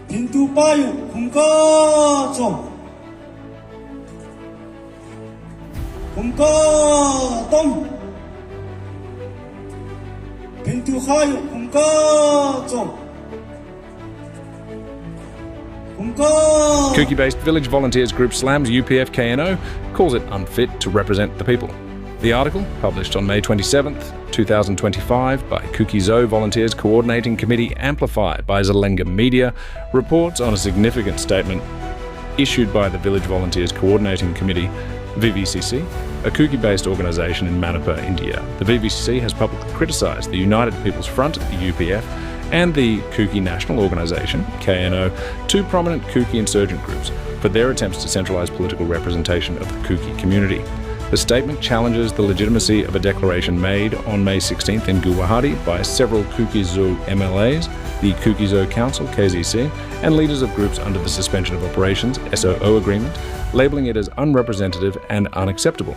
Pintu payu kumka chom. Kumka tom. Pintu hayu kumka chom. Kuki-based village volunteers group slams UPF KNO, calls it unfit to represent the people. The article, published on May 27th, 2025 by Kuki Zo Volunteers Coordinating Committee amplified by Zelenga Media, reports on a significant statement issued by the Village Volunteers Coordinating Committee, Vvcc, a Kuki-based organisation in Manipur, India. The Vvcc has publicly criticised the United People's Front, the UPF, and the Kuki National Organisation, KNO, two prominent Kuki insurgent groups, for their attempts to centralise political representation of the Kuki community. The statement challenges the legitimacy of a declaration made on May 16th in Guwahati by several Kuki Zo MLAs, the Kuki Zo Council, KZC, and leaders of groups under the Suspension of Operations, SOO agreement, labelling it as unrepresentative and unacceptable.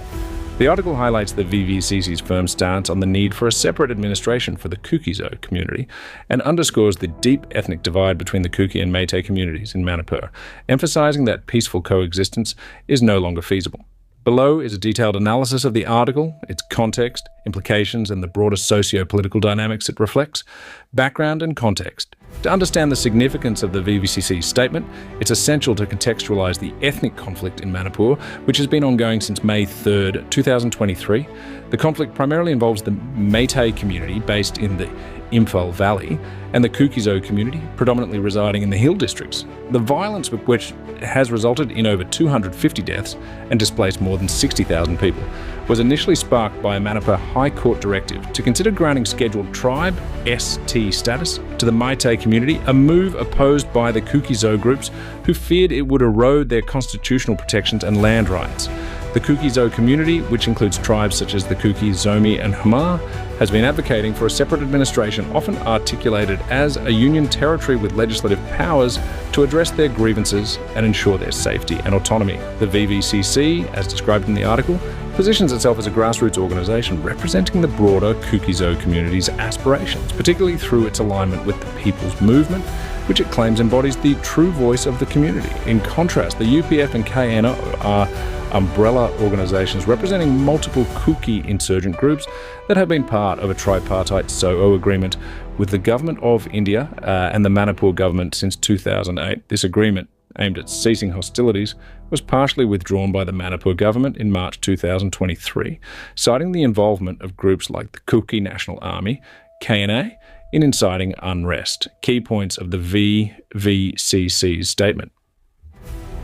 The article highlights the Vvcc's firm stance on the need for a separate administration for the Kuki Zo community and underscores the deep ethnic divide between the Kuki and Meitei communities in Manipur, emphasising that peaceful coexistence is no longer feasible. Below is a detailed analysis of the article, its context, implications, and the broader socio-political dynamics it reflects. Background and context. To understand the significance of the Vvcc's statement, it's essential to contextualise the ethnic conflict in Manipur, which has been ongoing since May 3, 2023. The conflict primarily involves the Meitei community based in the Imphal Valley and the Kuki Zo community predominantly residing in the hill districts. The violence with which has resulted in over 250 deaths and displaced more than 60,000 people was initially sparked by a Manipur High Court directive to consider granting scheduled tribe ST status to the Meitei community, a move opposed by the Kuki Zo groups who feared it would erode their constitutional protections and land rights. The Kuki Zo community, which includes tribes such as the Kuki, Zomi and Hmar, has been advocating for a separate administration often articulated as a union territory with legislative powers to address their grievances and ensure their safety and autonomy. The Vvcc, as described in the article, positions itself as a grassroots organisation representing the broader Kuki Zo community's aspirations, particularly through its alignment with the People's Movement, which it claims embodies the true voice of the community. In contrast, the UPF and KNO are umbrella organisations representing multiple Kuki insurgent groups that have been part of a tripartite SOO agreement with the Government of India and the Manipur government since 2008. This agreement, aimed at ceasing hostilities, was partially withdrawn by the Manipur government in March 2023, citing the involvement of groups like the Kuki National Army, KNA, in inciting unrest. Key points of the Vvcc's statement.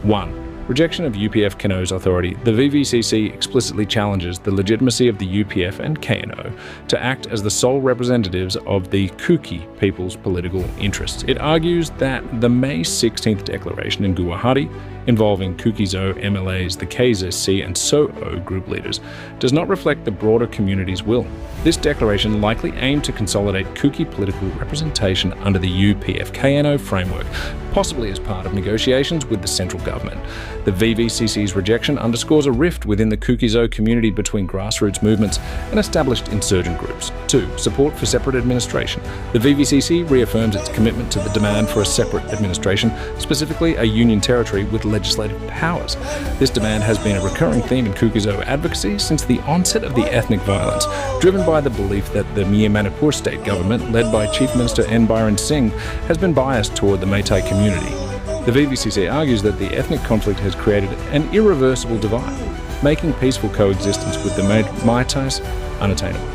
1. Rejection of UPF KNO's authority. The Vvcc explicitly challenges the legitimacy of the UPF and KNO to act as the sole representatives of the Kuki people's political interests. It argues that the May 16th declaration in Guwahati, involving Kuki Zo MLAs, the KZC and SOO group leaders, does not reflect the broader community's will. This declaration likely aimed to consolidate Kuki political representation under the UPF-KNO framework, possibly as part of negotiations with the central government. The Vvcc's rejection underscores a rift within the Kuki Zo community between grassroots movements and established insurgent groups. 2. Support for separate administration. The Vvcc reaffirms its commitment to the demand for a separate administration, specifically a union territory with legislative powers. This demand has been a recurring theme in Kuki Zo advocacy since the onset of the ethnic violence, driven by the belief that the Manipur state government, led by Chief Minister N. Biren Singh, has been biased toward the Meitei community. The Vvcc argues that the ethnic conflict has created an irreversible divide, making peaceful coexistence with the Meiteis unattainable.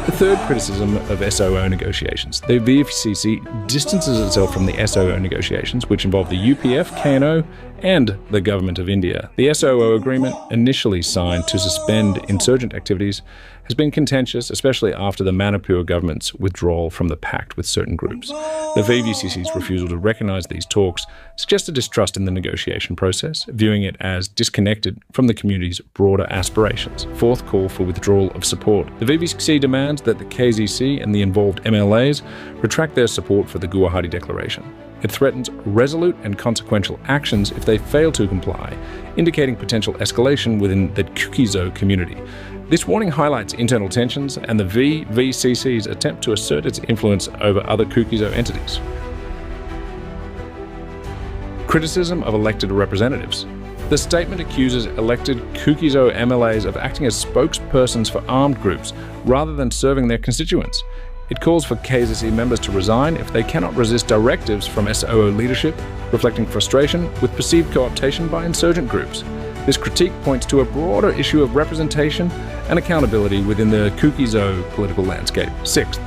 The third criticism of SOO negotiations. The Vvcc distances itself from the SOO negotiations, which involve the UPF, KNO, and the Government of India. The SOO agreement, initially signed to suspend insurgent activities, has been contentious, especially after the Manipur government's withdrawal from the pact with certain groups. The Vvcc's refusal to recognise these talks suggests a distrust in the negotiation process, viewing it as disconnected from the community's broader aspirations. Fourth call for withdrawal of support. The Vvcc demands that the KZC and the involved MLAs retract their support for the Guwahati Declaration. It threatens resolute and consequential actions if they fail to comply, indicating potential escalation within the Kuki Zo community. This warning highlights internal tensions and the Vvcc's attempt to assert its influence over other Kuki Zo entities. Criticism of elected representatives. The statement accuses elected Kuki-Zo MLAs of acting as spokespersons for armed groups rather than serving their constituents. It calls for Vvcc members to resign if they cannot resist directives from SOO leadership, reflecting frustration with perceived co-optation by insurgent groups. This critique points to a broader issue of representation and accountability within the Kuki-Zo political landscape. Sixth,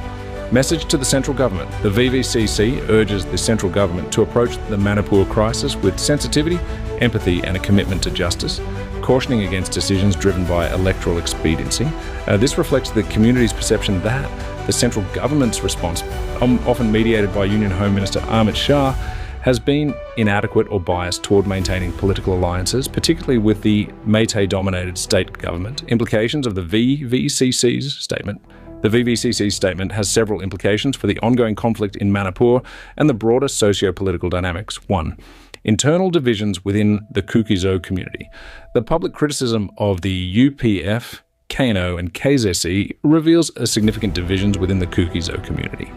message to the central government. The Vvcc urges the central government to approach the Manipur crisis with sensitivity, empathy and a commitment to justice, cautioning against decisions driven by electoral expediency. This reflects the community's perception that the central government's response, often mediated by Union Home Minister Amit Shah, has been inadequate or biased toward maintaining political alliances, particularly with the Meitei-dominated state government. Implications of the Vvcc's statement. The Vvcc statement has several implications for the ongoing conflict in Manipur and the broader socio-political dynamics. 1. Internal divisions within the Kuki-Zo community. The public criticism of the UPF, KNO and KZC reveals significant divisions within the Kuki-Zo community.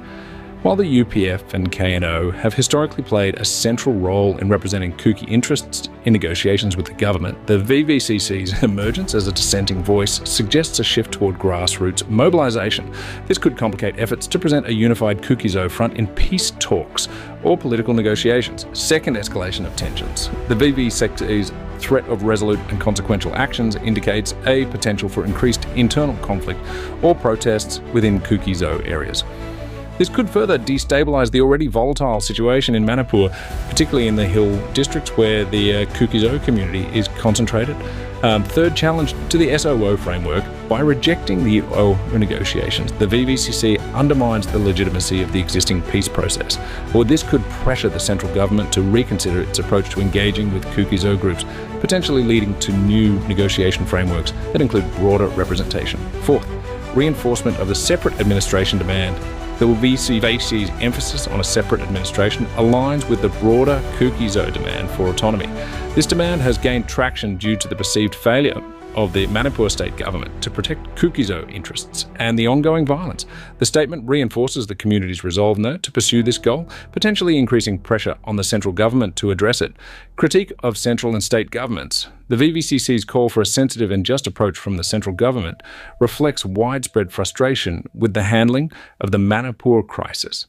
While the UPF and KNO have historically played a central role in representing Kuki interests in negotiations with the government, the Vvcc's emergence as a dissenting voice suggests a shift toward grassroots mobilization. This could complicate efforts to present a unified Kuki-Zo front in peace talks or political negotiations. Second escalation of tensions. The Vvcc's threat of resolute and consequential actions indicates a potential for increased internal conflict or protests within Kuki-Zo areas. This could further destabilize the already volatile situation in Manipur, particularly in the hill districts where the Kuki-Zo community is concentrated. Third challenge to the SOO framework. By rejecting the OO negotiations, the Vvcc undermines the legitimacy of the existing peace process, or this could pressure the central government to reconsider its approach to engaging with Kuki-Zo groups, potentially leading to new negotiation frameworks that include broader representation. Fourth, reinforcement of the separate administration demand. The Vvc's emphasis on a separate administration aligns with the broader Kuki-Zo demand for autonomy. This demand has gained traction due to the perceived failure of the Manipur state government to protect Kuki-Zo interests and the ongoing violence. The statement reinforces the community's resolve to pursue this goal, potentially increasing pressure on the central government to address it. Critique of central and state governments. The Vvcc's call for a sensitive and just approach from the central government reflects widespread frustration with the handling of the Manipur crisis.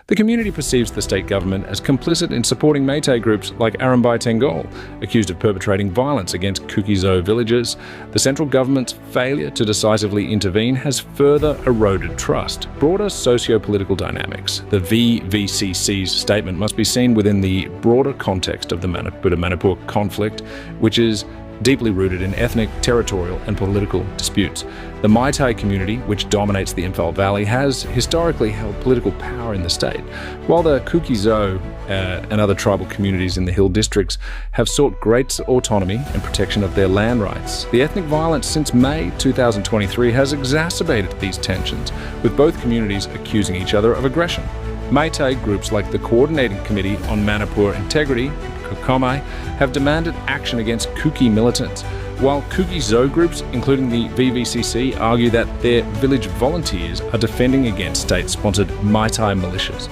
The community perceives the state government as complicit in supporting Meitei groups like Arambai Tengol, accused of perpetrating violence against Kuki-Zo villagers. The central government's failure to decisively intervene has further eroded trust. Broader socio-political dynamics. The Vvcc's statement must be seen within the broader context of the Manipur conflict, which is deeply rooted in ethnic, territorial and political disputes. The Meitei community, which dominates the Imphal Valley, has historically held political power in the state, while the Kuki-Zo and other tribal communities in the hill districts have sought great autonomy and protection of their land rights. The ethnic violence since May 2023 has exacerbated these tensions, with both communities accusing each other of aggression. Meitei groups like the Coordinating Committee on Manipur Integrity, Kuki, have demanded action against Kuki militants, while Kuki-Zo groups, including the Vvcc, argue that their village volunteers are defending against state-sponsored Meitei militias.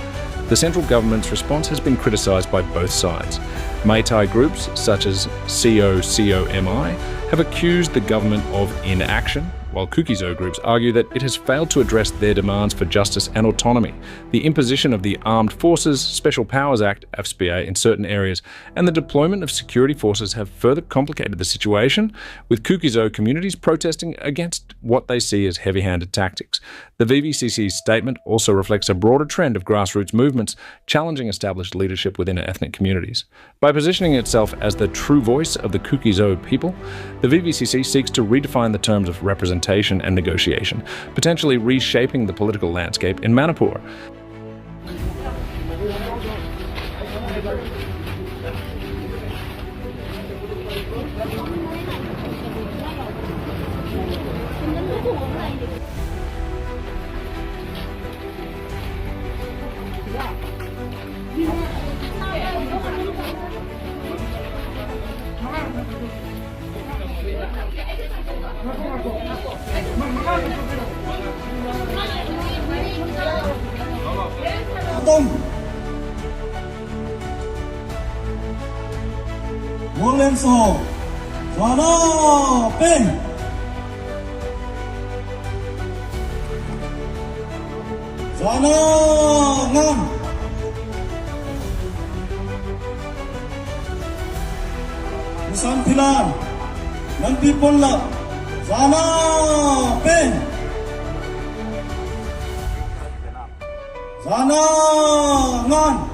The central government's response has been criticised by both sides. Meitei groups, such as COCOMI, have accused the government of inaction, while Kuki-Zo groups argue that it has failed to address their demands for justice and autonomy. The imposition of the Armed Forces Special Powers Act, AFSPA, in certain areas, and the deployment of security forces have further complicated the situation, with Kuki-Zo communities protesting against what they see as heavy-handed tactics. The Vvcc's statement also reflects a broader trend of grassroots movements challenging established leadership within ethnic communities. By positioning itself as the true voice of the Kuki-Zo people, the Vvcc seeks to redefine the terms of representation and negotiation, potentially reshaping the political landscape in Manipur. Soho, Zana Pen, Zana Ngan, Busan Pilan, Nan People La, Zana Pen, Zana Ngan.